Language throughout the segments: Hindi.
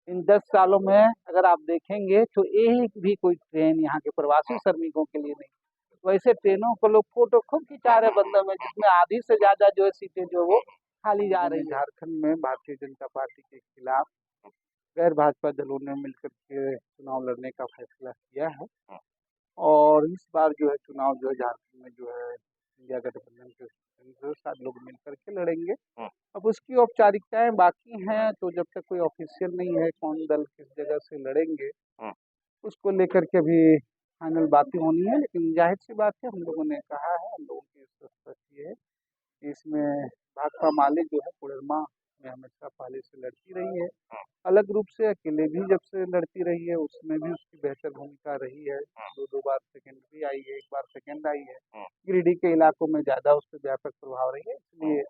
इन 10 सालों में अगर आप देखेंगे तो एक भी कोई ट्रेन यहाँ के प्रवासी श्रमिकों के लिए नहीं। वैसे ट्रेनों को लोग फोटो खूब खिंचा रहे बंदर में, जिसमें आधी से ज्यादा जो है सीटें जो वो खाली जा रही है। झारखंड में भारतीय जनता पार्टी के खिलाफ गैर भाजपा दलों ने मिलकर के चुनाव लड़ने का फैसला किया है और इस बार जो है चुनाव जो है झारखंड में जो है इंडिया गठबंधन के साथ लोग मिलकर के लड़ेंगे। अब उसकी औपचारिकताएं बाकी हैं, तो जब तक कोई ऑफिशियल नहीं है कौन दल किस जगह से लड़ेंगे उसको लेकर के भी फाइनल बातें होनी है। लेकिन जाहिर सी बात है, हम लोगों ने कहा है, हम लोगों की स्पष्ट ये है कि इसमें भाकपा माले जो है कोडरमा में हमेशा पहले से लड़ती रही है, अलग रूप से अकेले भी जब से लड़ती रही है उसमें भी उसकी बेहतर भूमिका रही है। दो बार सेकंड भी आई है, एक बार सेकंड आई है। गिरिडीह के इलाकों में ज्यादा उस पर व्यापक प्रभाव रही है, इसलिए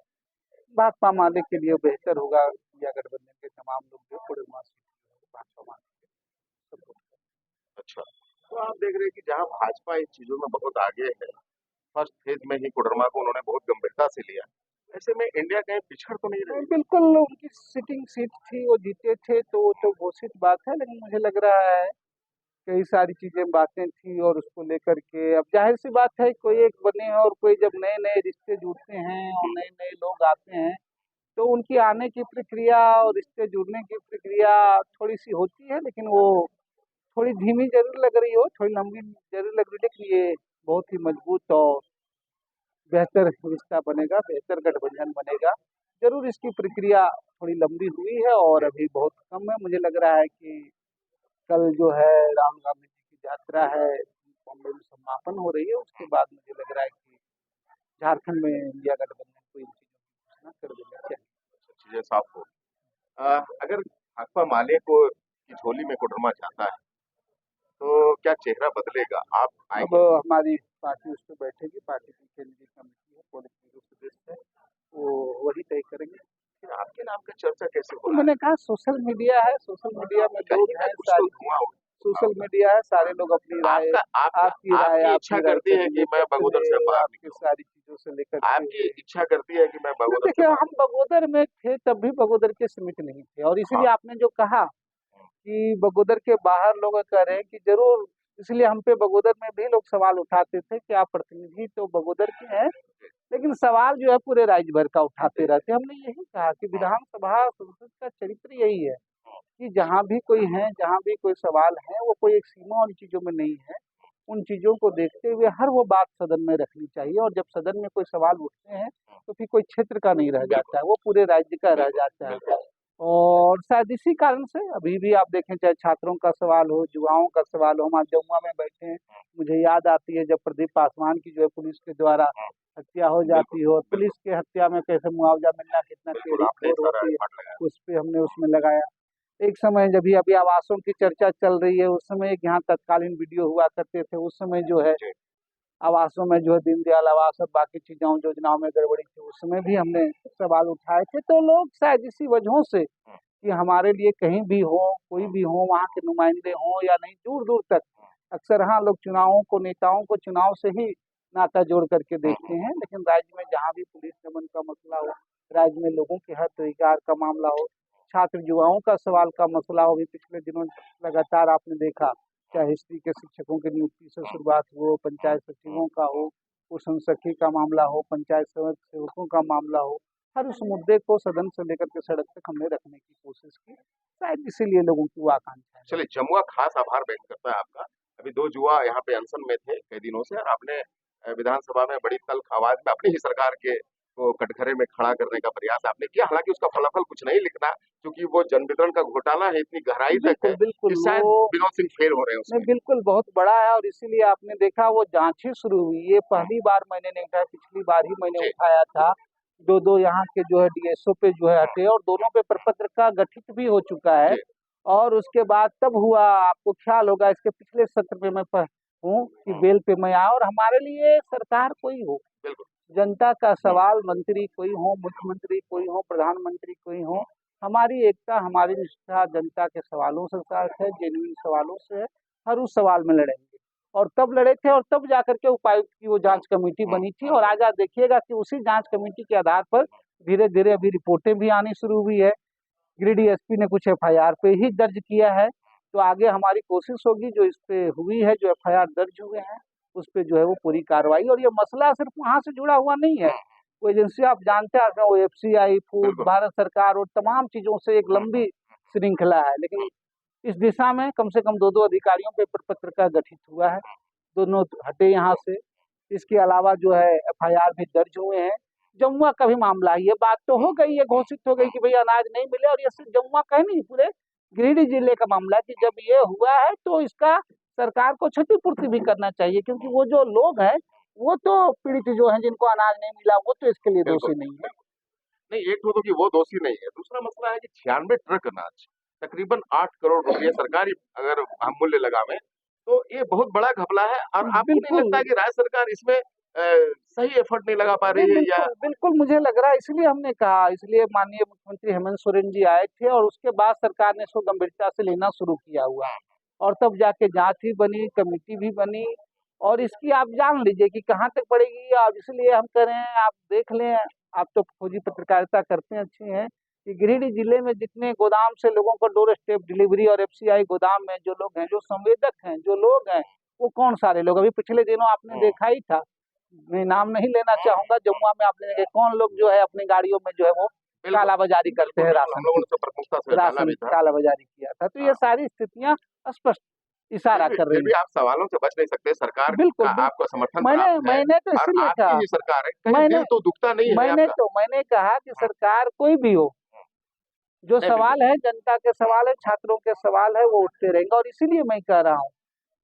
भाकपा माले के लिए बेहतर होगा इंडिया गठबंधन के तमाम लोग जो कोडरमा सीट भाकपा माले सब लोग। अच्छा, तो आप देख रहे हैं कि जहां भाजपा इन चीजों में बहुत आगे है, फर्स्ट फेज में ही कोडरमा को उन्होंने बहुत गंभीरता से लिया, ऐसे में इंडिया कहीं पिछड़ तो नहीं रही? बिल्कुल, उनकी सिटिंग सीट थी, वो जीते थे तो वो तो घोषित बात है। लेकिन मुझे लग रहा है कई सारी चीजें बातें थी और उसको लेकर के अब जाहिर सी बात है कोई एक बने और कोई जब नए नए रिश्ते जुड़ते हैं और नए नए लोग आते हैं तो उनकी आने की प्रक्रिया और रिश्ते जुड़ने की प्रक्रिया थोड़ी सी होती है, लेकिन वो थोड़ी धीमी जरूर लग रही हो, थोड़ी लंबी जरूर लग रही है, लेकिन ये बहुत ही मजबूत और बेहतर रिश्ता बनेगा, बेहतर गठबंधन बनेगा। जरूर इसकी प्रक्रिया थोड़ी लंबी हुई है और अभी बहुत कम है। मुझे लग रहा है कि कल जो है राहुल गांधी जी की यात्रा है, बॉम्बे में समापन हो रही है, उसके बाद मुझे लग रहा है कि झारखंड में इंडिया गठबंधन को इन चीजों की घोषणा कर देना चाहिए। चीजें साफ हो। अगर भाकपा माले को की झोली में कोडरमा जाता है तो क्या चेहरा बदलेगा? आप अब आएंगे? हमारी पार्टी उस पर बैठेगी, पार्टी की केंद्रीय कमेटी है, पोलित ब्यूरो सदस्य है, वो वही तय करेंगे। फिर आपके नाम का चर्चा कैसे हो तो रहा मैंने कहा सोशल मीडिया है, सोशल मीडिया में लोग है? हैं, कुछ तो सारी धुआं उठ सोशल मीडिया है, सारे लोग अपनी राय, आपका आपका आपकी राय, आपकी इच्छा आपकी राय करती है कभी कि मैं लेकर बगोदर से चले, बाहर आपकी निकलूं? सारी चीजों से लेकर आपकी के। इच्छा करती है कि मैं तो बगोदर से देखिए, बाहर हम बगोदर में थे तब भी बगोदर के सीमित नहीं थे, और हाँ, इसीलिए आपने जो कहा कि बगोदर के बाहर लोग कह रहे हैं कि जरूर, इसलिए हम पे बगोदर में भी लोग सवाल उठाते थे कि आप प्रतिनिधि तो बगोदर के हैं, लेकिन सवाल जो है पूरे राज्य भर का उठाते रहते। हमने यही कहा कि विधानसभा संसद का चरित्र यही है कि जहाँ भी कोई है, जहाँ भी कोई सवाल है, वो कोई एक सीमा वाली चीजों में नहीं है। उन चीजों को देखते हुए हर वो बात सदन में रखनी चाहिए, और जब सदन में कोई सवाल उठते हैं तो फिर कोई क्षेत्र का नहीं रह जाता है, वो पूरे राज्य का रह जाता है। और शायद इसी कारण से अभी भी आप देखें, चाहे छात्रों का सवाल हो, युवाओं का सवाल हो, हम आज जमुआ में बैठे हैं, मुझे याद आती है जब प्रदीप पासवान की जो है पुलिस के द्वारा हत्या हो जाती हो, पुलिस के हत्या में कैसे मुआवजा मिलना कितना टेढ़ी ठोर होती है, उस पे हमने उसमें लगाया। एक समय जब भी अभी आवासों की चर्चा चल रही है, उस समय एक यहाँ तत्कालीन वीडियो हुआ करते थे, उस समय जो है आवासों में जो है दीनदयाल आवास और बाकी चीजों योजनाओं में गड़बड़ी थी, उस समय भी हमने सवाल उठाए थे। तो लोग शायद इसी वजहों से कि हमारे लिए कहीं भी हो, कोई भी हो, वहाँ के नुमाइंदे हों या नहीं, दूर दूर तक अक्सर हाँ लोग चुनावों को, नेताओं को चुनाव से ही नाता जोड़ करके देखते हैं, लेकिन राज्य में जहाँ भी पुलिस दमन का मसला हो, राज्य में लोगों के हक अधिकार का मामला हो, छात्र युवाओं का सवाल का मसला हो, अभी पिछले दिनों लगातार आपने देखा, चाहे हिस्ट्री के शिक्षकों की नियुक्ति से शुरुआत हो, पंचायत सचिवों का हो, पोषण सखी का मामला हो, पंचायत सेवकों का मामला हो, हर उस मुद्दे को सदन से लेकर के सड़क तक हमने रखने की कोशिश की, शायद इसीलिए लोगों की वो आकांक्षा है। चलिए, जमुआ खास आभार व्यक्त करता है आपका। अभी 2 युवा यहाँ पे अनशन में थे कई दिनों से, और आपने विधानसभा में बड़ी तल्ख आवाज में अपनी ही सरकार के को कटघरे में खड़ा करने का प्रयास आपने किया। हालांकि उसका फलाफल कुछ नहीं लिखना, क्योंकि वो जन वितरण का घोटाला है, इतनी गहराई तक बिल्कुल है बिल्कुल, कि शायद वो विनोद सिंह फेल हो रहे हैं नहीं, उसमें। बिल्कुल बहुत बड़ा है, और इसीलिए आपने देखा वो जांचें शुरू हुई, ये पहली बार मैंने नहीं उठाया, पिछली बार ही मैंने जी। उठाया था। दो दो यहाँ के जो है डीएसओ पे जो है हटे, और दोनों पे प्रपत्र का गठित भी हो चुका है। जी। और उसके बाद तब हुआ, आपको ख्याल होगा इसके पिछले सत्र में मैं हूँ कि बेल पे मैं आया, और हमारे लिए सरकार कोई हो, बिल्कुल। जनता का सवाल, मंत्री कोई हो, मुख्यमंत्री कोई हो, प्रधानमंत्री कोई हो, हमारी एकता, हमारी निष्ठा जनता के सवालों से साथ है, जेन्युइन सवालों से है, हर उस सवाल में लड़ेंगे। और तब लड़े थे, और तब जाकर के उपायुक्त की वो जांच कमेटी बनी थी, और आज आप देखिएगा कि उसी जांच कमेटी के आधार पर धीरे धीरे अभी रिपोर्टें भी आनी शुरू हुई है। गिरिडीह एसपी ने कुछ एफआईआर पे ही दर्ज किया है। तो आगे हमारी कोशिश होगी, जो इस पे हुई है, जो एफआईआर दर्ज हुए हैं उस पे जो है वो पूरी कार्रवाई। और ये मसला सिर्फ वहाँ से जुड़ा हुआ नहीं है, वो एजेंसी आप जानते हैं, वो एफसीआई, फूड, भारत सरकार और तमाम चीजों से एक लंबी श्रृंखला है। लेकिन इस दिशा में कम से कम दो दो अधिकारियों पे प्रपत्र का गठित हुआ है, दोनों हटे यहाँ से। इसके अलावा जो है एफआईआर भी दर्ज हुए हैं। जमुआ का भी मामला है, ये बात तो हो गई है, घोषित हो गई कि भाई अनाज नहीं मिले, और ये सिर्फ जमुआ का ही नहीं, पूरे गिरिडीह जिले का मामला है कि जब ये हुआ है तो इसका सरकार को क्षतिपूर्ति भी करना चाहिए, क्योंकि वो जो लोग हैं वो तो पीड़ित जो हैं, जिनको अनाज नहीं मिला, वो तो इसके लिए दोषी नहीं है। नहीं, एक तो कि वो दोषी नहीं है, दूसरा मसला है कि 96 ट्रक अनाज तकरीबन 8 करोड़ रुपए सरकारी अगर हम मूल्य लगावे तो ये बहुत बड़ा घपला है। और आपको नहीं बिल्कुल लगता कि राज्य सरकार इसमें सही एफर्ट नहीं लगा पा रही है? या बिल्कुल बिल्कुल मुझे लग रहा है, इसलिए हमने कहा, इसलिए माननीय मुख्यमंत्री हेमंत सोरेन जी आए थे और उसके बाद सरकार ने इसको गंभीरता से लेना शुरू किया हुआ है। और तब जाके जांच भी बनी, कमेटी भी बनी, और इसकी आप जान लीजिए कि कहाँ तक पड़ेगी। अब इसलिए हम कह रहे हैं, आप देख लें, आप तो फौजी पत्रकारिता करते हैं, अच्छी हैं, कि गिरिडीह जिले में जितने गोदाम से लोगों को डोर स्टेप डिलीवरी और एफसीआई गोदाम में जो लोग हैं, जो संवेदक हैं, जो लोग हैं, वो कौन सारे लोग, अभी पिछले दिनों आपने देखा ही था, मैं नाम नहीं लेना चाहूंगा, जमुआ में आप लेंगे कौन लोग जो है अपनी गाड़ियों में जो है वो काला बाजारी करते हैं, राशन काला बाजारी किया था। तो ये सारी स्थितियां स्पष्ट इशारा कर रही भी आप सवालों से बच नहीं सकते, सरकार बिल्कुल का आपको समर्थन मैंने तो इसलिए कहा, ही सरकार है, कहीं दिल तो दुखता नहीं है मैंने कहा कि सरकार कोई भी हो, जो सवाल है जनता के सवाल है, छात्रों के सवाल है, वो उठते रहेंगे। और इसीलिए मैं कह रहा हूँ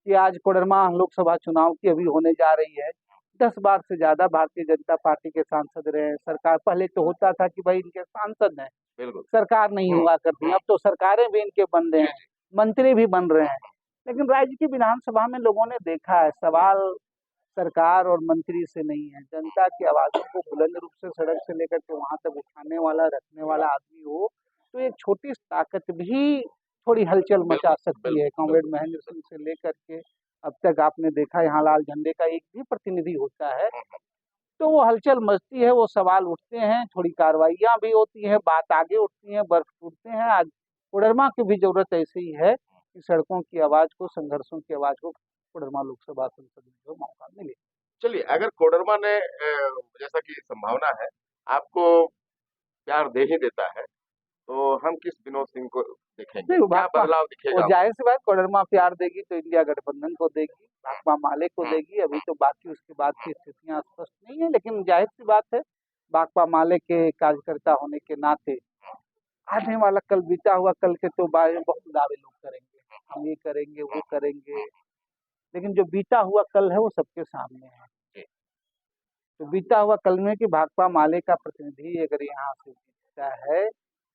कि आज कोडरमा लोकसभा चुनाव की अभी होने जा रही है, 10 बार से ज्यादा भारतीय जनता पार्टी के सांसद रहे हैं। सरकार पहले तो होता था कि भाई इनके सांसद हैं, सरकार नहीं हुआ करती, अब तो सरकारें भी इनके बन रहे हैं, मंत्री भी बन रहे हैं। लेकिन राज्य की विधानसभा में लोगों ने देखा है, सवाल सरकार और मंत्री से नहीं है, जनता की आवाजों को बुलंद रूप से सड़क से लेकर के वहां तक उठाने वाला, रखने वाला आदमी हो, तो एक छोटी ताकत भी थोड़ी हलचल मचा सकती है। कॉमरेड महेंद्र सिंह से लेकर के अब तक आपने देखा, यहाँ लाल झंडे का एक भी प्रतिनिधि होता है तो वो हलचल मचती है, वो सवाल उठते हैं, थोड़ी कार्रवाइयाँ भी होती हैं, बात आगे उठती है, बर्फ टूटते हैं। आज कोडरमा की भी जरूरत ऐसी ही है कि सड़कों की आवाज को, संघर्षों की आवाज को कोडरमा लोकसभा संसद में जो मौका मिले। चलिए, अगर कोडरमा ने जैसा कि संभावना है आपको प्यार दे ही देता है, तो हम किस विनोद सिंह को देखेंगे, क्या बदलाव दिखेगा? जाहिर सी बात, कोडरमा प्यार देगी तो इंडिया गठबंधन को देगी, भाकपा माले को देगी। अभी तो बाकी उसके बाद की स्थितियां स्पष्ट नहीं है, लेकिन जाहिर सी बात है, भाकपा माले के कार्यकर्ता होने के नाते आने वाला कल, बीता हुआ कल के तो बारे में बहुत दावे लोग करेंगे, हम ये करेंगे, वो करेंगे, लेकिन जो बीता हुआ कल है वो सबके सामने है। तो बीता हुआ कल में कि भाकपा माले का प्रतिनिधि अगर यहाँ से जीतता है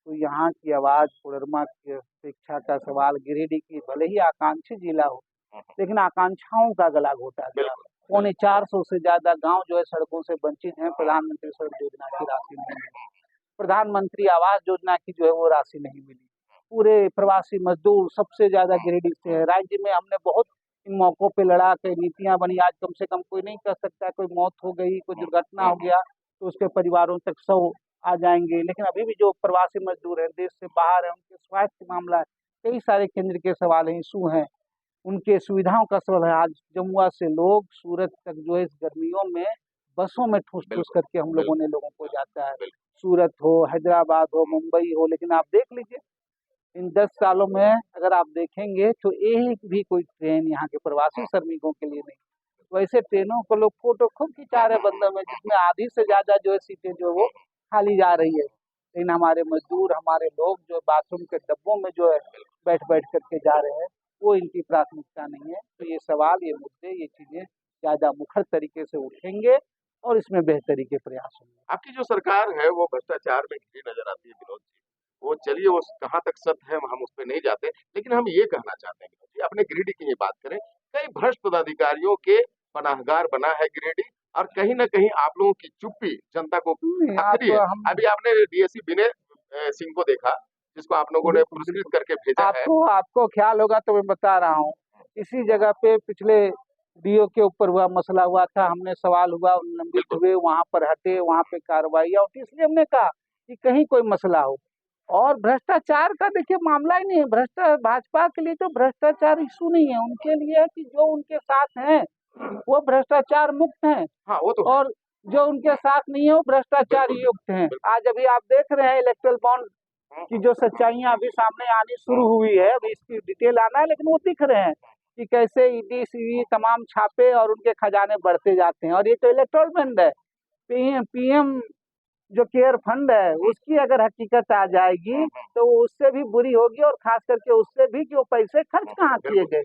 तो यहाँ की आवाज, कोडरमा की शिक्षा का सवाल, गिरिडीह की भले ही आकांक्षी जिला हो, लेकिन आकांक्षाओं का गला घोटा गया। 450 से ज्यादा गांव जो है सड़कों से वंचित हैं, प्रधानमंत्री सड़क योजना की राशि नहीं मिली, प्रधानमंत्री आवास योजना की जो है वो राशि नहीं मिली, पूरे प्रवासी मजदूर सबसे ज्यादा गिरिडीह से है। राज्य में हमने बहुत इन मौकों पे लड़ा के नीतियां बनी, आज कम से कम कोई नहीं कह सकता कोई मौत हो गई, कोई दुर्घटना हो गया तो उसके परिवारों तक 100 आ जाएंगे। लेकिन अभी भी जो प्रवासी मजदूर हैं, देश से बाहर हैं, उनके स्वास्थ्य मामला है, कई सारे केंद्र के सवाल हैं, इशू हैं, उनके सुविधाओं का सवाल है। आज जमुआ से लोग सूरत तक जो है इस गर्मियों में बसों में ठूस ठूस करके हम लोगों ने लोगों को जाता है, सूरत हो, हैदराबाद हो, मुंबई हो। लेकिन आप देख लीजिए, इन 10 सालों में अगर आप देखेंगे तो एक भी कोई ट्रेन यहाँ के प्रवासी श्रमिकों के लिए नहीं। वैसे ट्रेनों को लोग फोटो खूब खिंचा रहे बंदर में, जिसमें आधी से ज्यादा जो है सीटें जो वो खाली जा रही है, लेकिन हमारे मजदूर, हमारे लोग जो बाथरूम के डब्बों में जो है बैठ बैठ करके जा रहे हैं, वो इनकी प्राथमिकता नहीं है। तो ये सवाल, ये मुद्दे, ये चीजें ज्यादा मुखर तरीके से उठेंगे और इसमें बेहतरी के प्रयास होंगे। आपकी जो सरकार है वो भ्रष्टाचार में घिरी नजर आती है विनोद जी, वो चलिए वो कहाँ तक सत्य है हम उस पर नहीं जाते, लेकिन हम ये कहना चाहते हैं विनोद जी, अपने गिरिडीह की ही बात करें, कई भ्रष्ट पदाधिकारियों के पनाहगार बना है गिरिडीह, और कहीं ना कहीं आप लोगों की चुप्पी जनता को खतरी है। अभी आपने डीएसपी विनय सिंह को देखा, जिसको आप लोगों ने पुरस्कृत करके भेजा है। आपको ख्याल होगा तो मैं बता रहा हूँ, इसी जगह पे पिछले डीओ के ऊपर हुआ मसला हुआ था, हमने सवाल हुआ, लंबित हुए, वहां पर हटे, वहां पे कार्रवाई, और इसलिए हमने कहा कि कहीं कोई मसला हो, और भ्रष्टाचार का देखिए मामला ही नहीं है। भाजपा के लिए तो भ्रष्टाचार इशू नहीं है, उनके लिए है कि जो उनके साथ हैं वो भ्रष्टाचार मुक्त हैं, हाँ वो तो है। और जो उनके साथ नहीं है वो भ्रष्टाचार बिल्कुल युक्त हैं। बिल्कुल। आज अभी आप देख रहे हैं इलेक्ट्रल बॉन्ड हम्म, की जो सच्चाइयां अभी सामने आनी शुरू हुई है, अभी इसकी डिटेल आना है, लेकिन वो दिख रहे हैं कि कैसे ईडी सीडी तमाम छापे और उनके खजाने बढ़ते जाते हैं। और ये तो इलेक्ट्रल बॉन्ड है, पीएम जो केयर फंड है उसकी अगर हकीकत आ जाएगी तो वो उससे भी बुरी होगी, और खास करके उससे भी कि वो पैसे खर्च कहाँ किए बिल्कुल। गए।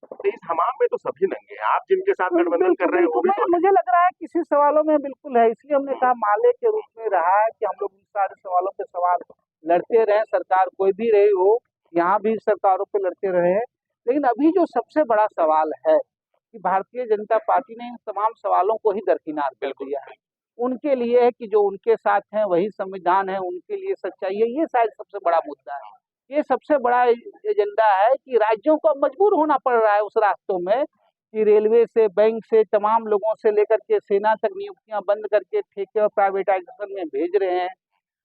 तो इस हमाम में तो सभी नंगे हैं, आप जिनके साथ गठबंधन बिल्कुल कर रहे हैं वो बिल्कुल, भी नहीं तो है। मुझे लग रहा है किसी सवालों में बिल्कुल है, इसलिए हमने कहा माले के रूप में रहा है कि हम लोग इन सारे सवालों पे सवाल लड़ते रहे, सरकार कोई भी रही हो, यहाँ भी सरकारों पे लड़ते रहे हैं। लेकिन अभी जो सबसे बड़ा सवाल है कि भारतीय जनता पार्टी ने इन तमाम सवालों को ही दरकिनार कर बिल्कुल दिया है। उनके लिए है कि जो उनके साथ हैं वही संविधान है, उनके लिए सच्चाई है, ये शायद सबसे बड़ा मुद्दा है। ये सबसे बड़ा एजेंडा है कि राज्यों को अब मजबूर होना पड़ रहा है उस रास्तों में कि रेलवे से, बैंक से, तमाम लोगों से लेकर के सेना तक नियुक्तियां बंद करके ठेके और प्राइवेटाइजेशन में भेज रहे हैं।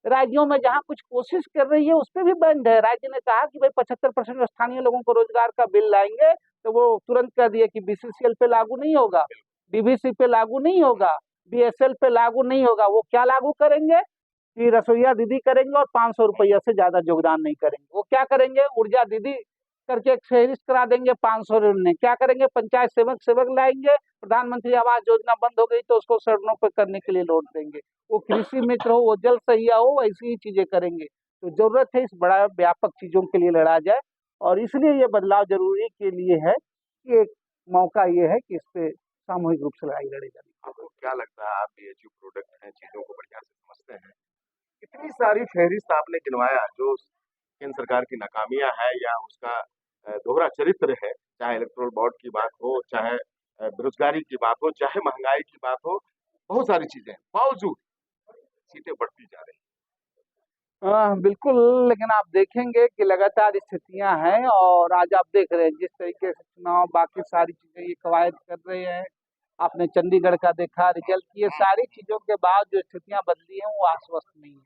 राज्यों में जहां कुछ कोशिश कर रही है उस पर भी बंद है। राज्य ने कहा कि भाई 75% स्थानीय लोगों को रोजगार का बिल लाएंगे, तो वो तुरंत कह दिए कि बीसीसीएल पे लागू नहीं होगा, डीवीसी पे लागू नहीं होगा, बीएसएल पे लागू नहीं होगा। वो क्या लागू करेंगे कि रसोईया दीदी करेंगे और 500 रुपया से ज्यादा योगदान नहीं करेंगे। वो क्या करेंगे, ऊर्जा दीदी करके एक फहरिस्त करा देंगे 500 में। क्या करेंगे, पंचायत सेवक सेवक लाएंगे, प्रधानमंत्री आवास योजना बंद हो गई तो उसको सड़कों पर करने के लिए लौट देंगे। वो कृषि मित्र हो, वो जल सहिया हो, ऐसी ही चीजें करेंगे। तो जरूरत है इस बड़ा व्यापक चीजों के लिए लड़ा जाए, और इसलिए ये बदलाव जरूरी के लिए है कि एक मौका ये है कि इस पे सामूहिक रूप से लड़ाई लड़ी जाए। आपको क्या लगता है, आप बीएचयू प्रोडक्ट हैं, चीजों को बढ़िया से समझते हैं, इतनी सारी फहरिस्त आपने गिनवाया जो केंद्र सरकार की नाकामियां है या उसका दोहरा चरित्र है, चाहे इलेक्ट्रोल बोर्ड की बात हो, चाहे बेरोजगारी की बात हो, चाहे महंगाई की बात हो, बहुत सारी चीजें हैं, बावजूद सीटें बढ़ती जा रही बिल्कुल, लेकिन आप देखेंगे कि लगातार स्थितियां हैं, और आज आप देख रहे हैं जिस तरीके से चुनाव बाकी सारी चीजें ये कवायद कर रहे हैं। आपने चंडीगढ़ का देखा रिजल्ट, ये सारी चीजों के बाद जो स्थितियां बदली हैं वो आश्वस्त नहीं है।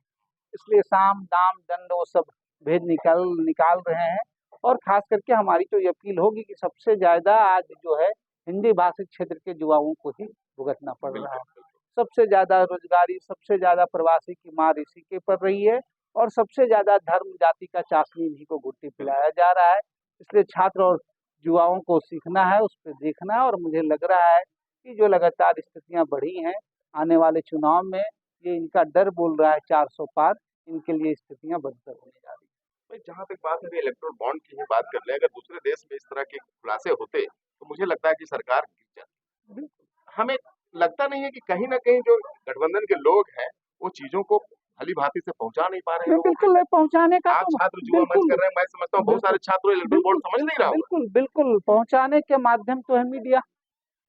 इसलिए साम दाम दंड वो सब भेद निकाल निकाल रहे हैं। और खास करके हमारी तो ये अपील होगी कि सबसे ज्यादा आज जो है हिंदी भाषी क्षेत्र के युवाओं को ही भुगतना पड़ है। रहा बिल्कुल है। बिल्कुल। सबसे ज्यादा रोजगारी, सबसे ज्यादा प्रवासी की मार इसी के पड़ रही है, और सबसे ज्यादा धर्म जाति का चाशनी इन्हीं को घुट्टी पिलाया जा रहा है। इसलिए छात्र और युवाओं को सीखना है, उस पर देखना है, और मुझे लग रहा है कि जो लगातार स्थितियां बढ़ी हैं आने वाले चुनाव में, ये इनका डर बोल रहा है 400 पार, इनके लिए स्थितियां बदतर होने जा रही भाई जहाँ तक बात है इलेक्ट्रोल बॉन्ड की ही बात कर ले, अगर दूसरे देश में इस तरह के खुलासे होते तो मुझे लगता है कि सरकार गिर जाती। है। हमें लगता नहीं है कि कहीं ना कहीं जो गठबंधन के लोग हैं वो चीजों को भली भांति से पहुंचा नहीं पा रहे हैं नहीं लोगों के बिल्कुल, तक। नहीं पहुंचाने का आप तो छात्र युवा मंच बिल्कुल कर रहे हैं, मैं समझता हूँ बहुत बिल्कुल सारे छात्रों इलेक्ट्रोल बिल्कुल बॉन्ड समझ नहीं रहा होगा। बिल्कुल बिल्कुल पहुंचाने के माध्यम तो है मीडिया।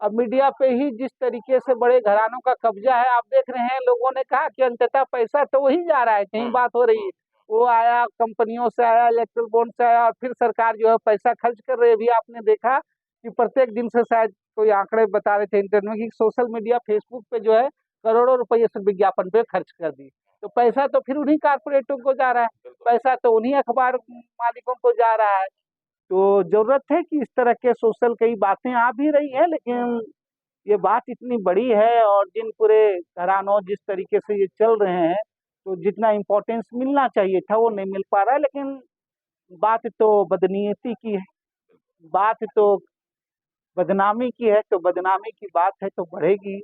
अब मीडिया पे ही जिस तरीके से बड़े घरानों का कब्जा है, आप देख रहे हैं, लोगों ने कहा कि अंततः पैसा तो वही जा रहा है, कहीं बात हो रही है, वो आया कंपनियों से, आया इलेक्ट्रल बॉन्ड से आया, और फिर सरकार जो है पैसा खर्च कर रही है। अभी आपने देखा कि प्रत्येक दिन से शायद कोई आंकड़े बता रहे थे इंटरनेट में कि सोशल मीडिया फेसबुक पे जो है करोड़ों रुपये से विज्ञापन पे खर्च कर दी। तो पैसा तो फिर उन्हीं कारपोरेटों को जा रहा है, पैसा तो उन्हीं अखबार मालिकों को जा रहा है। तो जरूरत है कि इस तरह के सोशल कई बातें आ भी रही है, लेकिन ये बात इतनी बड़ी है, और जिन पूरे घरानों जिस तरीके से ये चल रहे हैं, तो जितना इम्पोर्टेंस मिलना चाहिए था वो नहीं मिल पा रहा है। लेकिन बात तो बदनीयती की है, बात तो बदनामी की है, तो बदनामी की बात है तो बढ़ेगी।